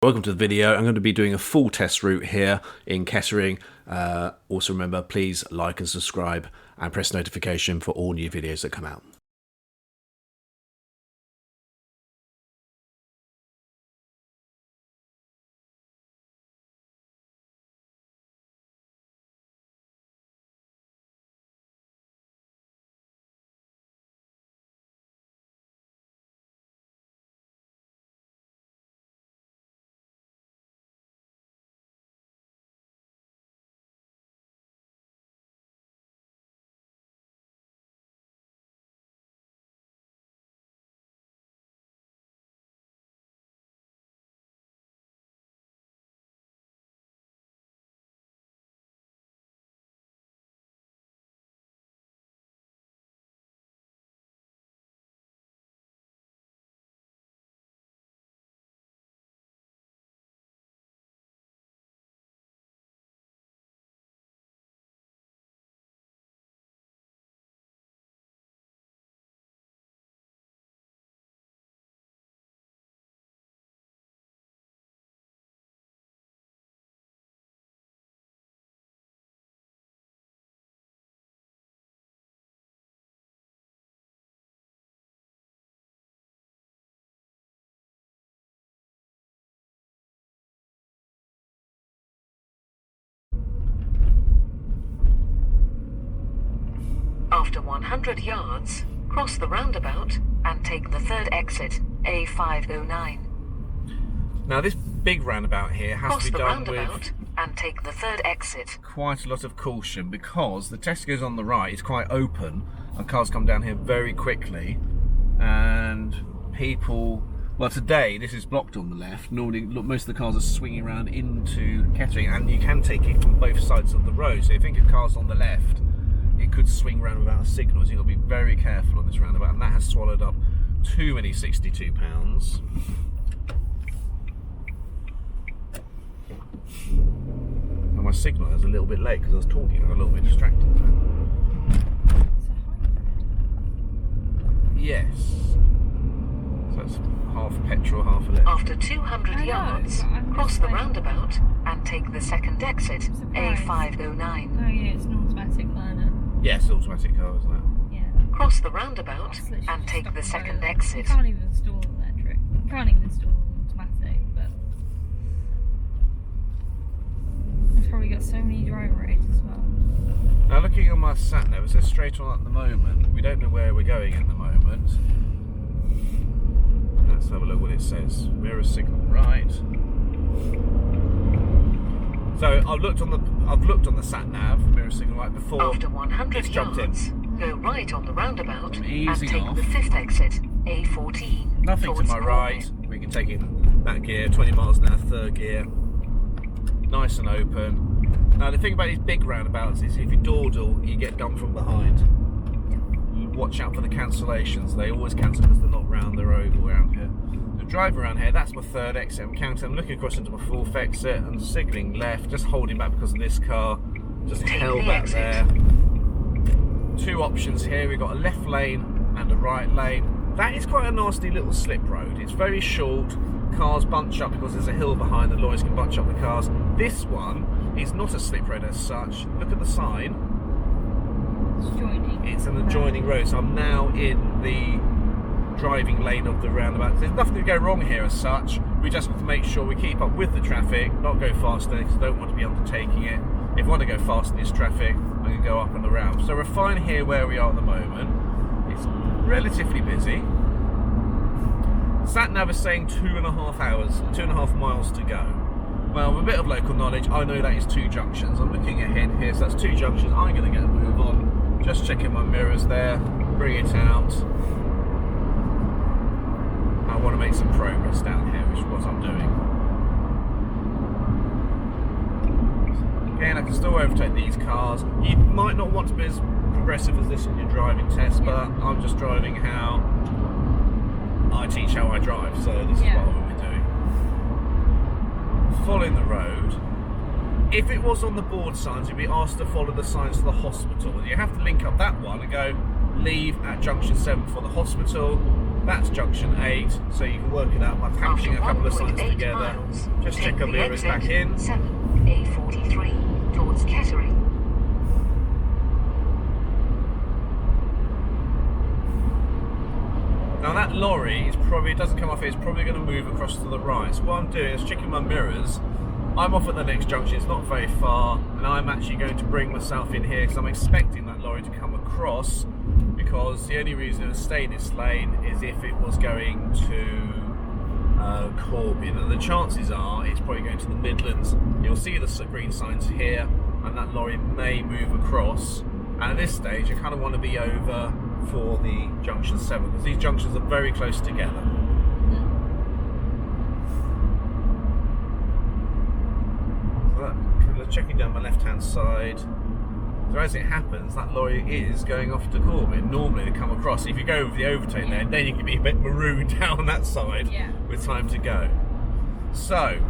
Welcome to the video. I'm going to be doing a full test route here in Kettering. Also remember, please like and subscribe and press notification for all new videos that come out. After 100 yards, cross the roundabout and take the third exit, A509. Now this big roundabout here has to be done with and take the third exit. quite a lot of caution because the Tesco's on the right is quite open and cars come down here very quickly, and people, well, today this is blocked on the left. Normally most of the cars are swinging around into Kettering, and you can take it from both sides of the road. So if you think of cars on the left, it could swing round without a signal, so you've got to be very careful on this roundabout, and that has swallowed up too many 62 pounds. And my signal is a little bit late because I was talking, I'm a little bit distracted. Yes. So it's half petrol, half electric. After 200 yards, cross the roundabout and take the second exit, A509. Oh yeah, it's an automatic learner. Yes, automatic car, isn't it? Yeah. Cross the roundabout and take the second exit. You can't even install electric. You can't even install automatic, but it's probably got so many driver aids as well. Now looking on my sat nav, it says straight on at the moment. We don't know where we're going at the moment. Let's have a look what it says. Mirror signal right. So I've looked on the sat nav mirror signal right before. After 100 it's jumped yards, in. go right on the roundabout and Easing take off. the fifth exit, A14. Nothing to my right. We can take it that gear, 20 miles an hour, third gear. Nice and open. Now the thing about these big roundabouts is if you dawdle, you get done from behind. You watch out for the cancellations. They always cancel because they're not round, they're oval around here. So drive around here, that's my third exit. I'm counting, I'm looking across into my fourth exit and signalling left, just holding back because of this car. Just held back there. Two options here, we've got a left lane and a right lane. That is quite a nasty little slip road. It's very short, cars bunch up because there's a hill behind, the lorries can bunch up the cars. This one is not a slip road as such. Look at the sign. It's joining. It's an adjoining road, so I'm now in the driving lane of the roundabout. There's nothing to go wrong here as such. We just have to make sure we keep up with the traffic, not go faster because I don't want to be undertaking it. If I want to go fast in this traffic, I'm going to go up and around. So we're fine here where we are at the moment. It's relatively busy. Sat nav is saying 2.5 hours, 2.5 miles to go. Well, with a bit of local knowledge, I know that is 2 junctions. I'm looking ahead here, so that's 2 junctions. I'm going to get a move on. Just checking my mirrors there, bring it out. I want to make some progress down here, which is what I'm doing. Again, I can still overtake these cars. You might not want to be as progressive as this in your driving test, but I'm just driving how I teach how I drive, so this is what we'll be doing. Following the road. If it was on the board signs, you'd be asked to follow the signs to the hospital. You have to link up that one and go leave at junction 7 for the hospital, That's junction 8, so you can work it out by packaging a couple of signs 1.8 together. miles, Just take check our the mirrors exit back in. 7A43 towards Kettering. Now that lorry is probably, it doesn't come off here, it's probably going to move across to the right. So what I'm doing is checking my mirrors. I'm off at the next junction, it's not very far, and I'm actually going to bring myself in here because I'm expecting that lorry to come across, because the only reason it would stay in this lane is if it was going to Corby. And the chances are it's probably going to the Midlands. You'll see the green signs here, and that lorry may move across. And at this stage, I kind of want to be over for the junction 7 because these junctions are very close together. So checking down my left-hand side. So as it happens, that lorry is going off to Corby. Normally they come across. If you go over the overtake there, then you can be a bit marooned down that side with time to go. So,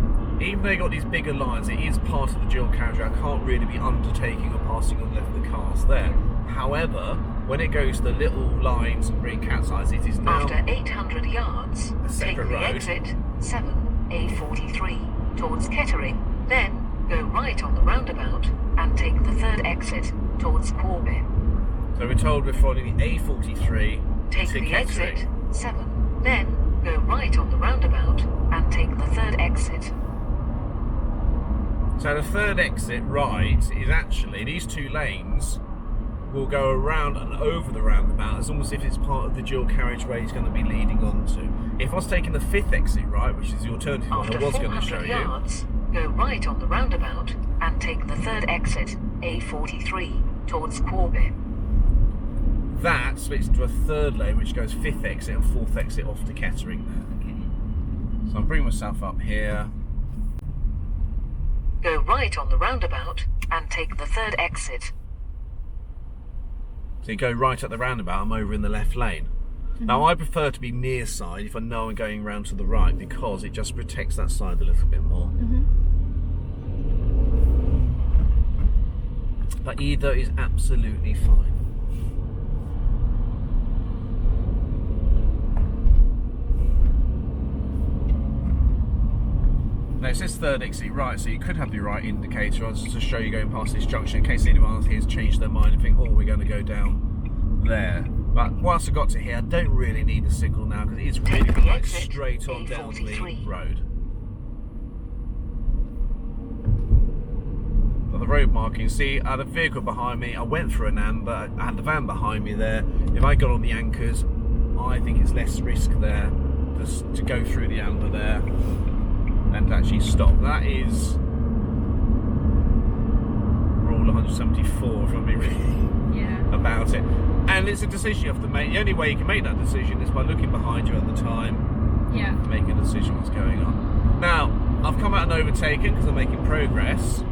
even though you've got these bigger lines, it is part of the dual carriageway. I can't really be undertaking or passing on left of the cars there. However, when it goes to the little lines and green cat's eyes, it is now After 800 yards, a take separate the road. exit 7A43 towards Kettering, then go right on the roundabout and take the third exit towards Corby. So we're told we're following the A43 Take to the Kettering. exit 7, then go right on the roundabout and take the third exit. So the third exit right is actually, these two lanes will go around and over the roundabout. It's almost if it's part of the dual carriageway it's going to be leading on to. If I was taking the fifth exit right, which is the alternative one After I was going to show 400 you, yards, go right on the roundabout and take the third exit, A43, towards Corby. that splits into a third lane which goes fifth exit and fourth exit off to Kettering there. So I'm bringing myself up here. Go right on the roundabout and take the third exit. So you go right at the roundabout, I'm over in the left lane. Now I prefer to be near side if I know I'm going round to the right because it just protects that side a little bit more. But either is absolutely fine. Now it says third exit right, so you could have the right indicator on just to show you going past this junction in case anyone else here has changed their mind and think, oh, we're going to go down there. But once I got to here, I don't really need the signal now because it is really Take the like exit, straight on down the A43. road. But the road marking, see, I had a vehicle behind me, I went through an amber, I had the van behind me there. If I got on the anchors, I think it's less risk there to go through the amber there and to actually stop. That is rule 174 if I'm being really about it. And it's a decision you have to make. The only way you can make that decision is by looking behind you at the time, make a decision what's going on. Now, I've come out and overtaken because I'm making progress.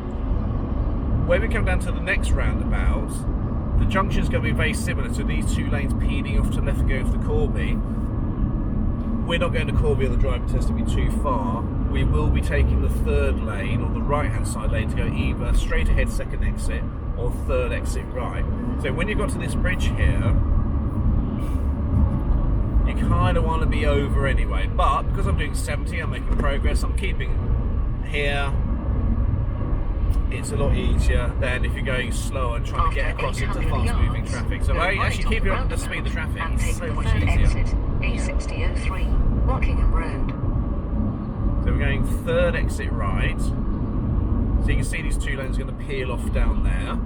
When we come down to the next roundabout, the junction is going to be very similar to these two lanes peeling off to the left and going for the Corby. We're not going to Corby on the driving test to be too far. We will be taking the third lane, or the right-hand side lane, to go either straight ahead second exit or third exit right. So when you got to this bridge here, you kind of want to be over anyway. But because I'm doing 70, I'm making progress. I'm keeping here. It's a lot easier than if you're going slow and trying to get across into fast-moving traffic. So I actually keep you up to the speed of the traffic. It's so much easier. A6003, Rockingham Road. So we're going third exit right. So you can see these two lanes are going to peel off down there.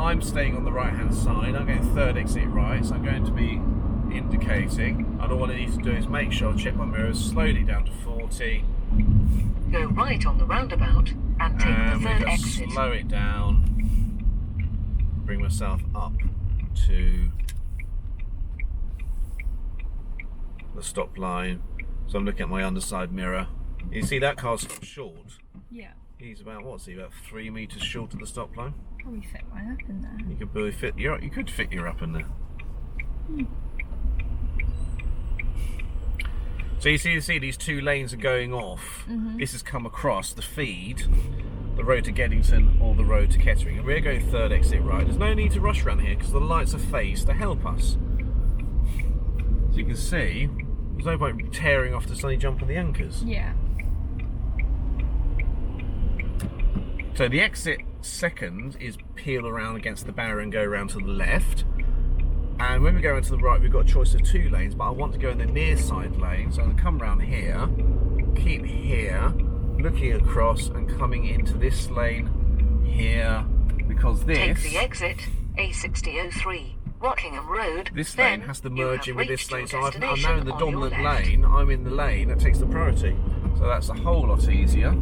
I'm staying on the right hand side. I'm going third exit right, so I'm going to be indicating. And all I need to do is make sure I check my mirrors slowly down to 40. Go right on the roundabout and take the we third just exit. slow it down. Bring myself up to the stop line. So I'm looking at my underside mirror. You see that car's short. Yeah. He's about, what's he, about 3 metres short of the stop line? Probably fit mine up in there. You could probably fit your, you could fit your up in there. So you see these two lanes are going off. This has come across the feed, the road to Geddington or the road to Kettering. And we're going third exit right. There's no need to rush around here because the lights are phased to help us. So So you can see, there's no point tearing off to suddenly jump on the anchors. Yeah. So the exit second is peel around against the barrier and go around to the left. And when we go into the right, we've got a choice of 2 lanes, but I want to go in the near side lane. So I'm going to come around here, keep here, looking across and coming into this lane here, because this... Take the exit, A6003, Rockingham Road. This then lane has to you merge have in with reached this lane, your so I'm now destination in the on your dominant left. lane, I'm in the lane, that takes the priority. So that's a whole lot easier.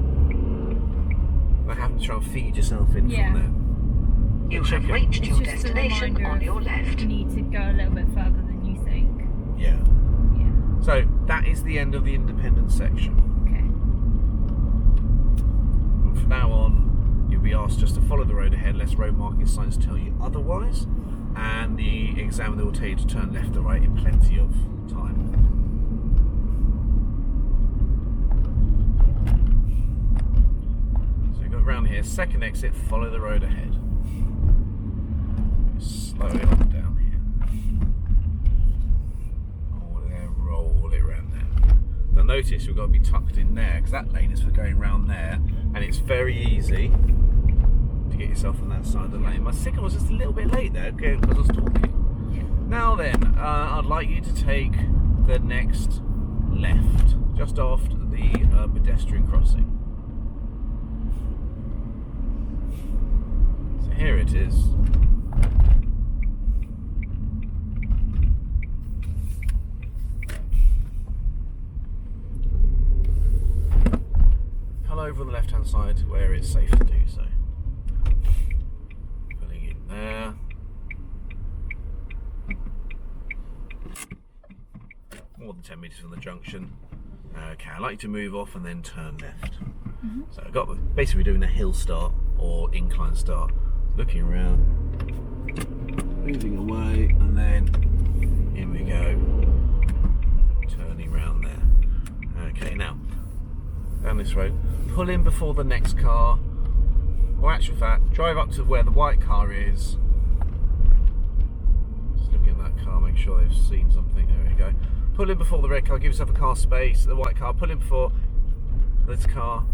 I have to try and feed yourself in Yeah. from there. You Check have it. reached It's your just a destination reminder on your of left. You need to go a little bit further than you think. Yeah. Yeah. So that is the end of the independent section. Okay. And from now on, you'll be asked just to follow the road ahead, unless road marking signs tell you otherwise. And the examiner will tell you to turn left or right in plenty of time. So we've got round here, second exit, follow the road ahead. Slowly on down here. Oh, there, roll it around there. Now notice we've got to be tucked in there, because that lane is for going round there, and it's very easy to get yourself on that side of the lane. My signal was just a little bit late there, again, because I was talking. Yeah. Now then, I'd like you to take the next left, just after the pedestrian crossing. So here it is. Pull over on the left hand side where it's safe to do so. Putting in there. More than 10 metres from the junction. Okay, I'd like you to move off and then turn left. So I've got basically doing a hill start or incline start. Looking around, moving away, and then in we go. Turning round there. Okay, now down this road, pull in before the next car, or actual fact, drive up to where the white car is. Just looking at that car, make sure they've seen something. There we go. Pull in before the red car, give yourself a car space. The white car, pull in before this car,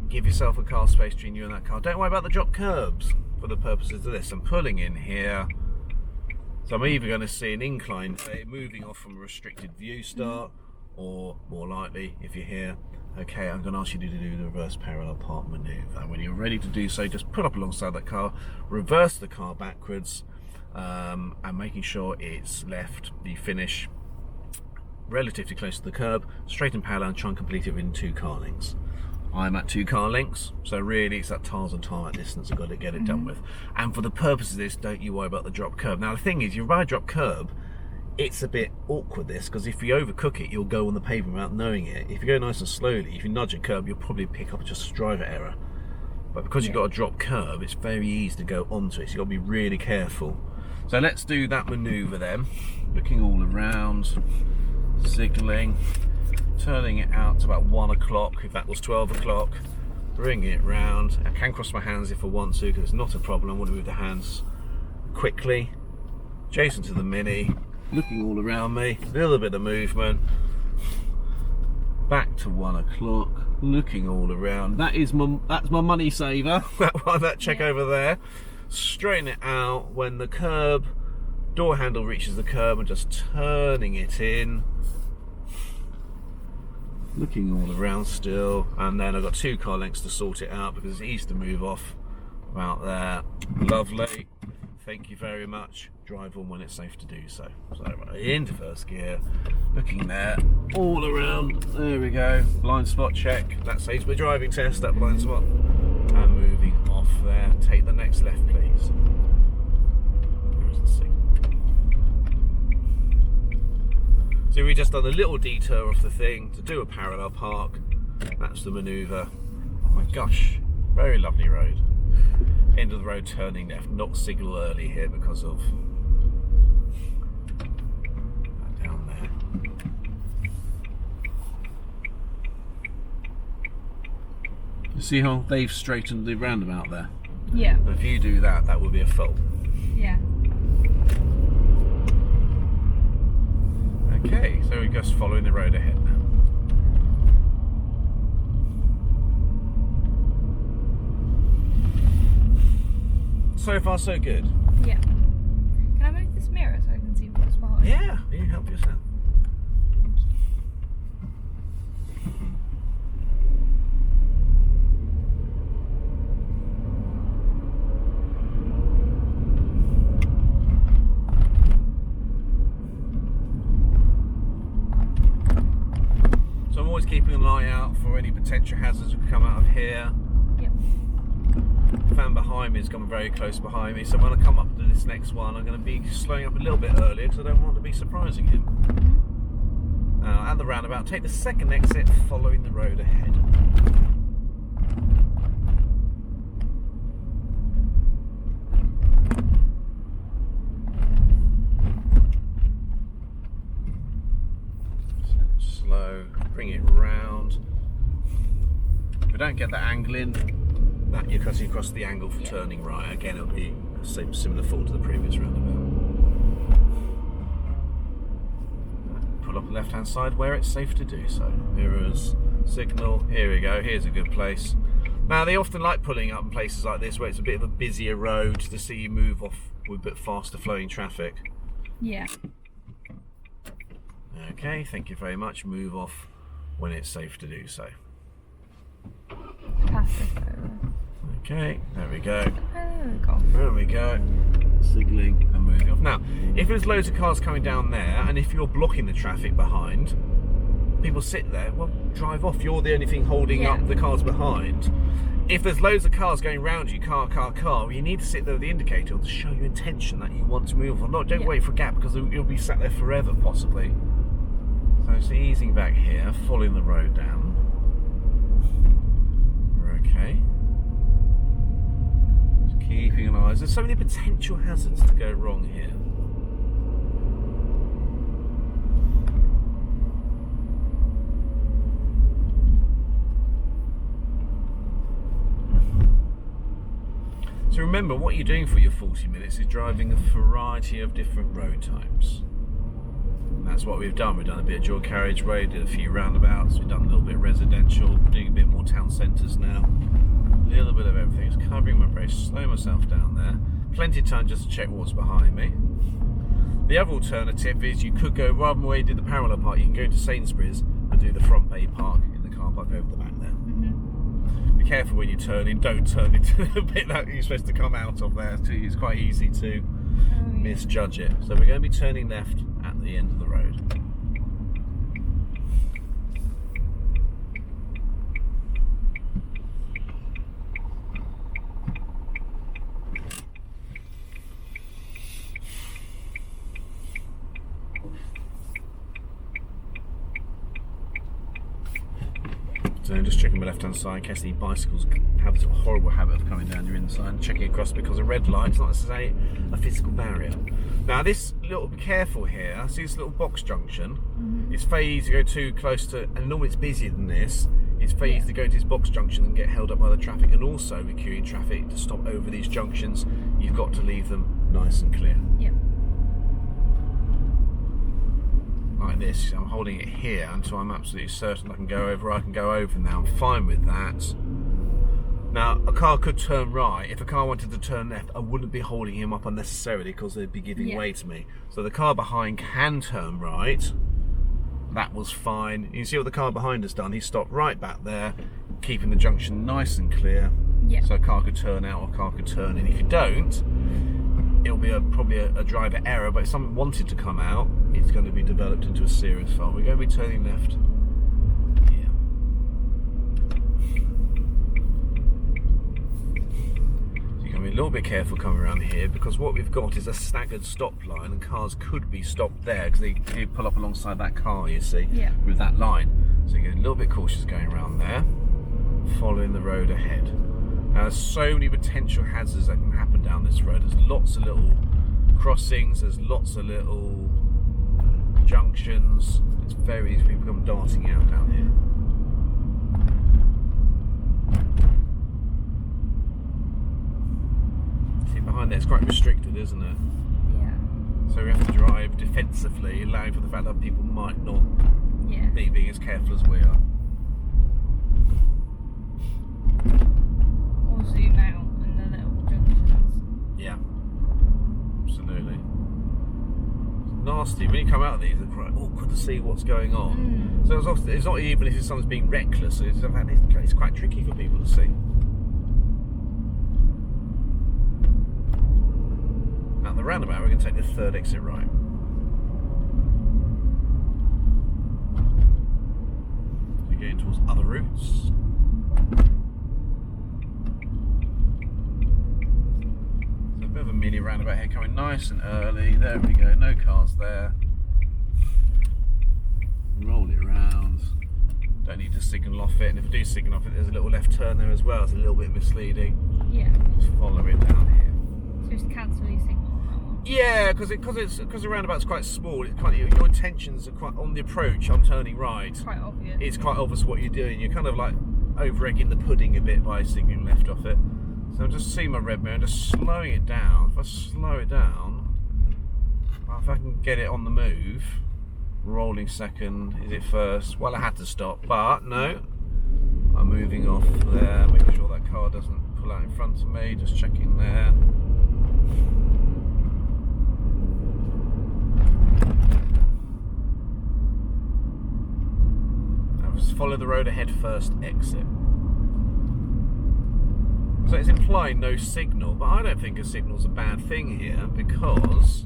give yourself a car space between you and that car. Don't worry about the drop curbs for the purposes of this. I'm pulling in here. So I'm either going to see an incline, moving off from a restricted view start, or more likely, if you're here, okay, I'm going to ask you to do the reverse parallel park manoeuvre. And when you're ready to do so, just pull up alongside that car, reverse the car backwards, and making sure it's left the finish relatively close to the curb, straight and parallel, and try and complete it within 2 car lengths. I'm at 2 car lengths, so really it's that Tarzan tarmac distance I've got to get it done with. And for the purpose of this, don't you worry about the drop curb. Now the thing is, you ride a drop curb, it's a bit awkward this, because if you overcook it, you'll go on the pavement without knowing it. If you go nice and slowly, if you nudge a curb, you'll probably pick up just a driver error. But because you've got a drop curb, it's very easy to go onto it, so you've got to be really careful. So let's do that manoeuvre then. Looking all around, signalling, turning it out to about 1 o'clock, if that was 12 o'clock, bring it round. I can cross my hands if I want to, because it's not a problem. I want to move the hands quickly, adjacent to the Mini, looking all around me, a little bit of movement, back to 1 o'clock, looking all around. That's my money saver, that check over there. Straighten it out when the curb, door handle reaches the curb, and just turning it in. Looking all around still, and then I've got 2 car lengths to sort it out because it's easy to move off about there. Lovely, thank you very much. Drive on when it's safe to do so. So right into first gear, looking there, all around, there we go, blind spot check, that saves my driving test, that blind spot, and moving off there. Take the next left please. Where is the signal? So we just done a little detour off the thing to do a parallel park. That's the manoeuvre. Oh my gosh, very lovely road. End of the road, turning left, not signal early here because of that down there. You see how they've straightened the roundabout there? Yeah. But if you do that, that would be a fault. Yeah. Okay, so we're just following the road ahead now. So far, so good. Yeah. Can I move this mirror so I can see what's behind? Yeah, you help yourself. So I'm always keeping an eye out for any potential hazards that could come out of here. Yep. The fan behind me has gone very close behind me, so when I come up to this next one, I'm going to be slowing up a little bit earlier because I don't want to be surprising him. At the roundabout, take the second exit, following the road ahead. Slow, bring it round. If we don't get that angle in, that you're cutting across the angle for turning right. Again, it'll be a similar fall to the previous roundabout. Pull up the left hand side where it's safe to do so. Mirrors, signal, here we go, here's a good place. Now they often like pulling up in places like this where it's a bit of a busier road to see you move off with a bit faster flowing traffic. Yeah. Okay, thank you very much. Move off when it's safe to do so. Pass this over. Okay, there we go. Oh, There we go. Signalling and moving off. Now, if there's loads of cars coming down there, and if you're blocking the traffic behind, people sit there, well, drive off. You're the only thing holding up the cars behind. If there's loads of cars going round you, car, you need to sit there with the indicator to show your intention that you want to move on. Don't wait for a gap because you'll be sat there forever, possibly. So it's easing back here, following the road down. We're okay. Just keeping an eye. There's so many potential hazards to go wrong here. So remember, what you're doing for your 40 minutes is driving a variety of different road types. And that's what we've done. We've done a bit of dual carriageway, did a few roundabouts, we've done a little bit of residential, doing a bit more town centres now. A little bit of everything. Just covering my brakes, slow myself down there. Plenty of time just to check what's behind me. The other alternative is you could go, rather than where you did the parallel park, you can go to Sainsbury's and do the front bay park in the car park over the back there. Be careful when you turn in, don't turn into the bit that you're supposed to come out of there. It's quite easy to misjudge it. So we're going to be turning left at the end of the road. So I'm just checking my left hand side in case the bicycles have this horrible habit of coming down your inside and checking across because a red light is not necessarily a physical barrier. Now this little, be careful here, see this little box junction? It's very easy to go too close to, and normally it's busier than this, it's very easy to go to this box junction and get held up by the traffic, and also with queuing traffic to stop over these junctions, you've got to leave them nice and clear. Yep. Like this, I'm holding it here until I'm absolutely certain I can go over. I can go over now, I'm fine with that. Now, a car could turn right. If a car wanted to turn left, I wouldn't be holding him up unnecessarily because they'd be giving way to me. So the car behind can turn right. That was fine. You can see what the car behind has done. He stopped right back there, keeping the junction nice and clear. Yep. So a car could turn out or a car could turn in. If you don't, it'll be probably a driver error, but if someone wanted to come out, it's going to be developed into a serious fault. We're going to be turning left here. So you're going to be a little bit careful coming around here because what we've got is a staggered stop line and cars could be stopped there because they pull up alongside that car, you see, with that line. So you're a little bit cautious going around there, following the road ahead. Now, there's so many potential hazards that can happen down this road. There's lots of little crossings, there's lots of little junctions. It's very easy for people to come darting out down here. See, behind there it's quite restricted, isn't it? Yeah. So we have to drive defensively, allowing for the fact that people might not Yeah. be being as careful as we are. Or zoom out in the little junctions. Yeah, absolutely. It's nasty when you come out of these. It's quite awkward to see what's going on. So it's not even if someone's being reckless. It's quite tricky for people to see. At the roundabout, we're going to take the third exit right. We're getting towards other routes. A bit of a mini roundabout here, coming nice and early. There we go, no cars there. Roll it around. Don't need to signal off it, and if I do signal off it, there's a little left turn there as well. It's a little bit misleading. Yeah. Just follow it down here. So just cancel your signal on that one. Yeah, because the roundabout's quite small. It's kind of, your intentions are quite on the approach. I'm turning right. It's quite obvious. It's quite obvious what you're doing. You're kind of like over egging the pudding a bit by signaling left off it. So I'm just seeing my red mirror, just slowing it down. If I slow it down, if I can get it on the move, rolling second, is it first? Well, I had to stop, but no. I'm moving off there, making sure that car doesn't pull out in front of me, just checking there. Now just follow the road ahead first, exit. So it's implying no signal, but I don't think a signal's a bad thing here because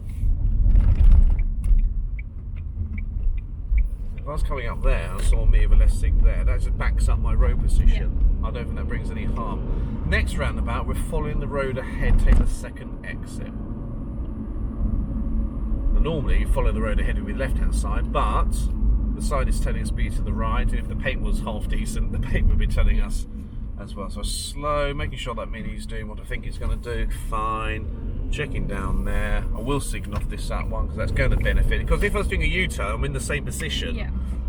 if I was coming up there and saw me with a less signal there, that just backs up my road position. I don't think that brings any harm. Next roundabout, we're following the road ahead, take the second exit. Now, normally you follow the road ahead with the left hand side, but the sign is telling us to be to the right, and if the paint was half decent, the paint would be telling us as well. So slow, making sure that Mini's doing what I think it's going to do. Fine. Checking down there. I will signal off this one because that's going to benefit. Because if I was doing a U-turn, I'm in the same position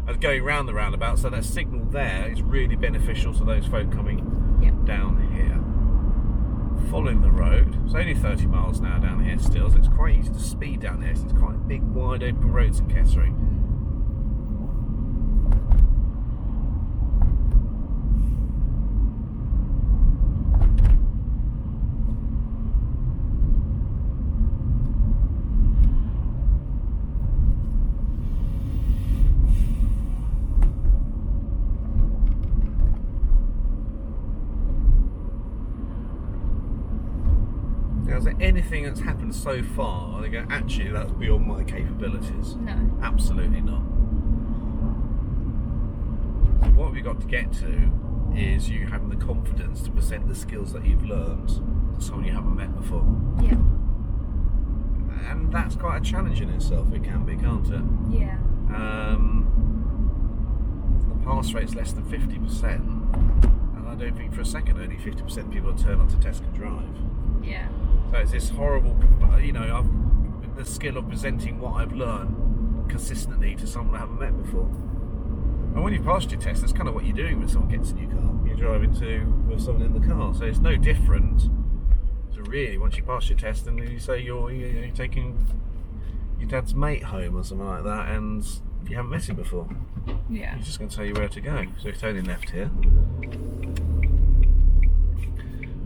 as going round the roundabout. So that signal there is really beneficial to those folk coming down here. Following the road. It's only 30 miles an hour down here still, so it's quite easy to speed down here. So it's quite big, wide open roads in Kettering. Is there anything that's happened so far they go, actually that's beyond my capabilities? No. Absolutely not. So what we've got to get to is you having the confidence to present the skills that you've learned to someone you haven't met before. Yeah. And that's quite a challenge in itself, it can be, can't it? Yeah. The pass rate's less than 50%, and I don't think for a second only 50% of people turn up to test and drive. Yeah. So it's this horrible, the skill of presenting what I've learned consistently to someone I haven't met before. And when you've passed your test, that's kind of what you're doing when someone gets in your car. You're driving with someone in the car. So it's no different to really, once you pass your test and you say you're taking your dad's mate home or something like that, and you haven't met him before. Yeah. He's just going to tell you where to go. So he's turning left here.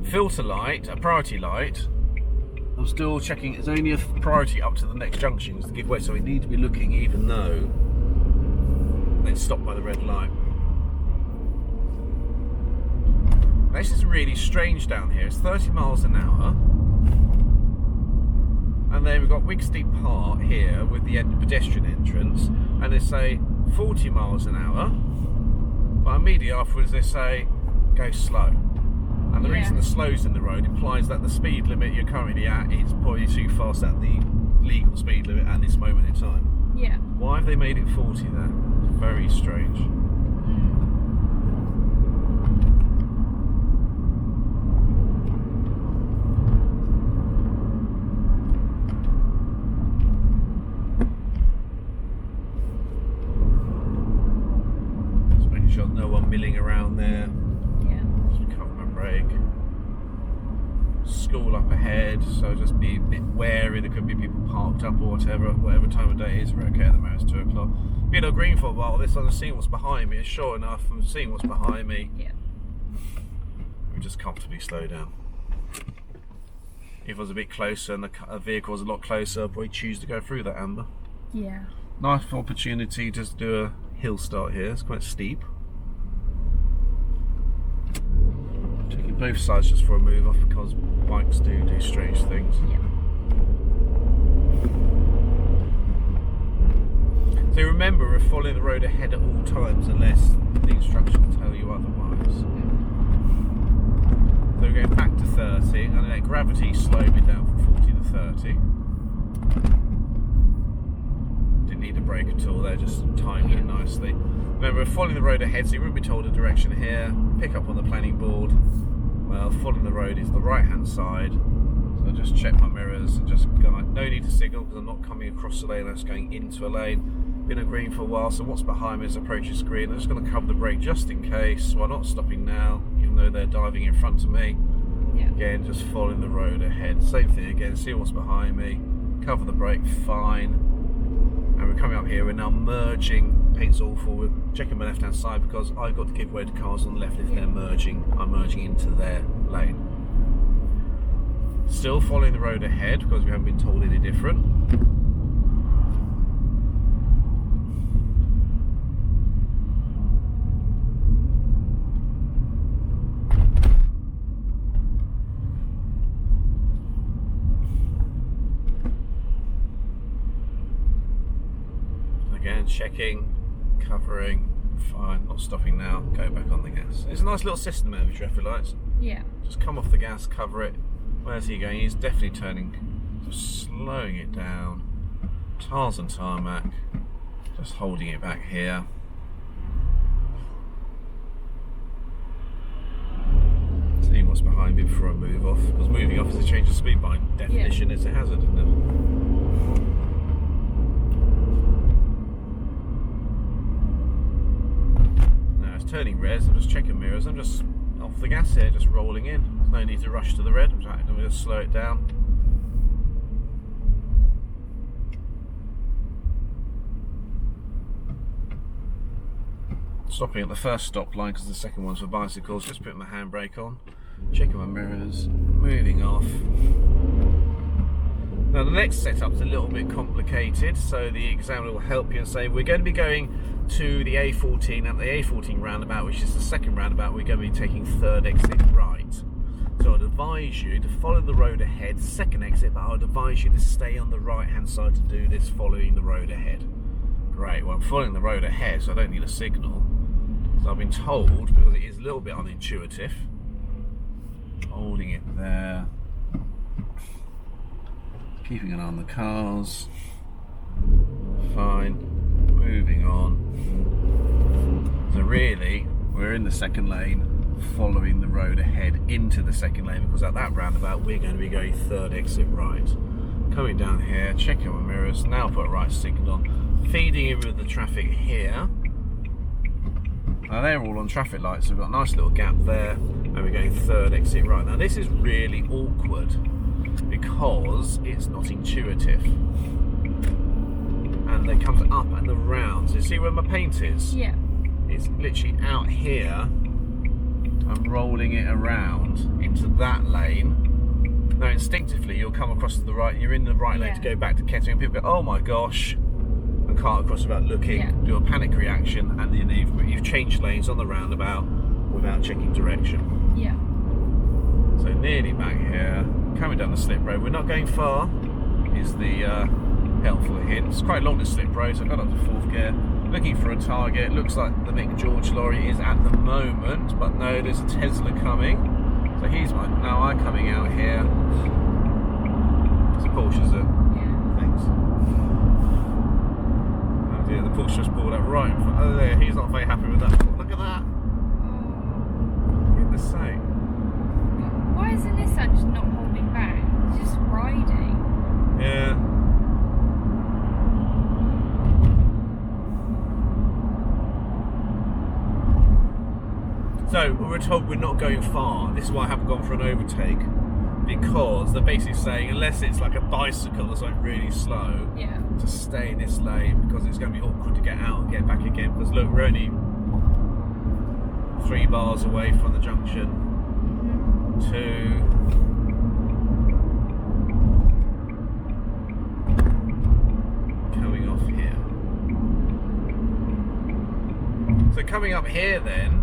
Filter light, a priority light. I'm still checking, it's only a priority up to the next junctions to give way, so we need to be looking even though it's stopped by the red light. This is really strange down here. It's 30 miles an hour. And then we've got Wigsteep Park here with the pedestrian entrance, and they say 40 miles an hour. But immediately afterwards they say, go slow. And the reason the slow's in the road implies that the speed limit you're currently at is probably too fast at the legal speed limit at this moment in time. Yeah. Why have they made it 40 there? It's very strange. Just making sure no one milling around there. Yeah. Just cover my brake. school up ahead, so just be a bit wary. There could be people parked up or whatever time of day it is. We're okay at the moment, it's 2 o'clock. Been on green for a while. This I'm seeing what's behind me, and sure enough, I'm seeing what's behind me. Yeah. We just comfortably slow down. If I was a bit closer and the vehicle was a lot closer, I'd probably choose to go through that amber. Yeah. Nice opportunity to do a hill start here. It's quite steep. Checking both sides just for a move off, because bikes do strange things. Yeah. So remember, we're following the road ahead at all times unless the instructions tell you otherwise. So we're going back to 30, and then gravity slowed me down from 40 to 30. Didn't need a brake at all there, just timed it nicely. Remember, we're following the road ahead, so you wouldn't be told a direction here. Pick up on the planning board. Well, following the road is the right hand side. So I just check my mirrors and just go like, no need to signal because I'm not coming across the lane, I'm just going into a lane. Been on green for a while, so what's behind me as I approach the screen. I'm just going to cover the brake just in case. Well, not stopping now, even though they're diving in front of me. Yeah. Again, just following the road ahead. Same thing again, see what's behind me. Cover the brake, fine. And we're coming up here, we're now merging. Paint's awful, we're checking my left hand side because I've got to give way to cars on the left if they're merging. I'm merging into their lane. Still following the road ahead because we haven't been told any different. Again, checking, covering, fine, not stopping now, go back on the gas. It's a nice little system there with traffic lights. Yeah. Just come off the gas, cover it. Where's he going? He's definitely turning, just slowing it down. Tires and tarmac, just holding it back here. Seeing what's behind me before I move off, because moving off is a change of speed by definition, it's a hazard, isn't it? Turning res, I'm just checking mirrors, I'm just off the gas here, just rolling in. There's no need to rush to the red, I'm going to slow it down. Stopping at the first stop line because the second one's for bicycles, just putting my handbrake on, checking my mirrors, moving off. Now the next setup's a little bit complicated, so the examiner will help you and say we're going to be going to the A14 at the A14 roundabout, which is the second roundabout. We're going to be taking third exit right. So I'd advise you to follow the road ahead, second exit, but I would advise you to stay on the right hand side to do this following the road ahead. Great, well I'm following the road ahead so I don't need a signal. So I've been told, because it is a little bit unintuitive, holding it there. Keeping an eye on the cars. Fine. Moving on. So really, we're in the second lane, following the road ahead into the second lane, because at that roundabout we're going to be going third exit right. Coming down here, checking my mirrors, now put a right signal on, feeding in with the traffic here. Now they're all on traffic lights, so we've got a nice little gap there, and we're going third exit right. Now this is really awkward, because it's not intuitive. And they come up and the rounds. You see where my paint is? Yeah. It's literally out here. I'm rolling it around into that lane. Now instinctively you'll come across to the right, you're in the right lane to go back to Kettering, and people go, oh my gosh, and can't cross without looking, do a panic reaction, and then you've changed lanes on the roundabout without checking direction. Yeah. So nearly back here, coming down the slip road. We're not going far, is the helpful hint. It's quite long, this slip road, so I've got up to fourth gear, looking for a target. Looks like the Mick George lorry is at the moment, but no, there's a Tesla coming. So he's now I'm coming out here. It's a Porsche, is it? Yeah. Thanks. Oh dear, the Porsche just pulled up right in front. Oh there, he's not very happy with that. Look at that. For goodness sake. Why is Nissan just not holding back? It's just riding. Yeah. So we were told we're not going far. This is why I haven't gone for an overtake. because they're basically saying unless it's like a bicycle that's like really slow, Yeah. to stay in this lane because it's going to be awkward to get out and get back again. Because look, we're only 3 bars away from the junction. Coming off here. So coming up here then,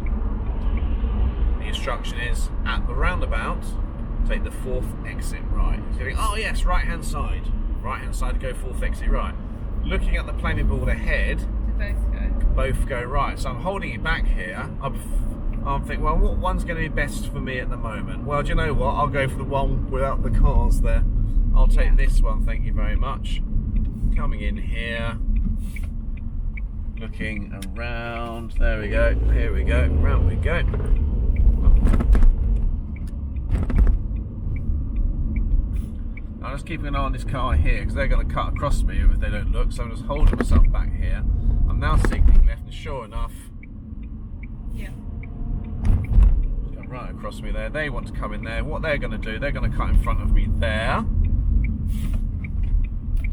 the instruction is at the roundabout, take the 4th exit right. So you think, oh yes, right hand side to go 4th exit right. Looking at the planning board ahead, both go right. So I'm holding it back here. I'm thinking, well, what one's going to be best for me at the moment? Well, do you know what? I'll go for the one without the cars there. I'll take this one, thank you very much. Coming in here, looking around. There we go. Here we go. Round we go. I'm just keeping an eye on this car here because they're going to cut across me if they don't look. So I'm just holding myself back here. I'm now signalling left, and sure enough, right across me there. They want to come in there. What they're going to do, they're going to cut in front of me there.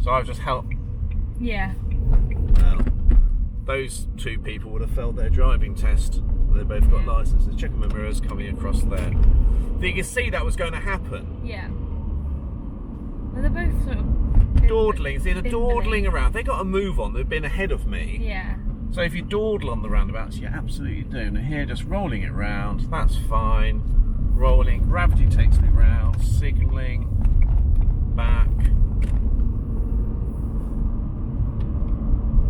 So I've just helped. Yeah. Well, those 2 people would have failed their driving test. They both got licenses. Checking my mirrors coming across there. So you can see that was going to happen. Yeah. Well, they're both sort of dawdling. See, they're dawdling around. They got a move on. They've been ahead of me. Yeah. So if you dawdle on the roundabouts, you absolutely do. Now here, just rolling it round, that's fine. Rolling, gravity takes me round, signalling, back.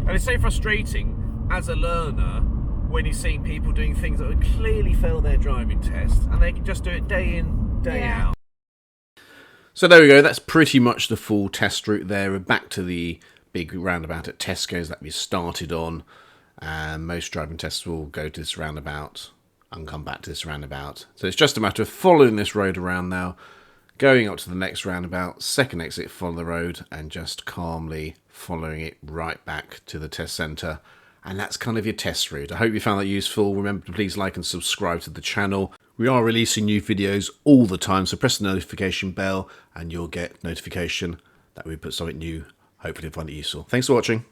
And it's so frustrating as a learner when you're seeing people doing things that would clearly fail their driving test and they can just do it day in, day out. So there we go, that's pretty much the full test route there. We're back to the big roundabout at Tesco's that we started on. And most driving tests will go to this roundabout and come back to this roundabout. So it's just a matter of following this road around now, going up to the next roundabout, 2nd exit, follow the road, and just calmly following it right back to the test centre. And that's kind of your test route. I hope you found that useful. Remember to please like and subscribe to the channel. We are releasing new videos all the time, so press the notification bell and you'll get notification that we put something new. Hopefully you'll find it useful. Thanks for watching.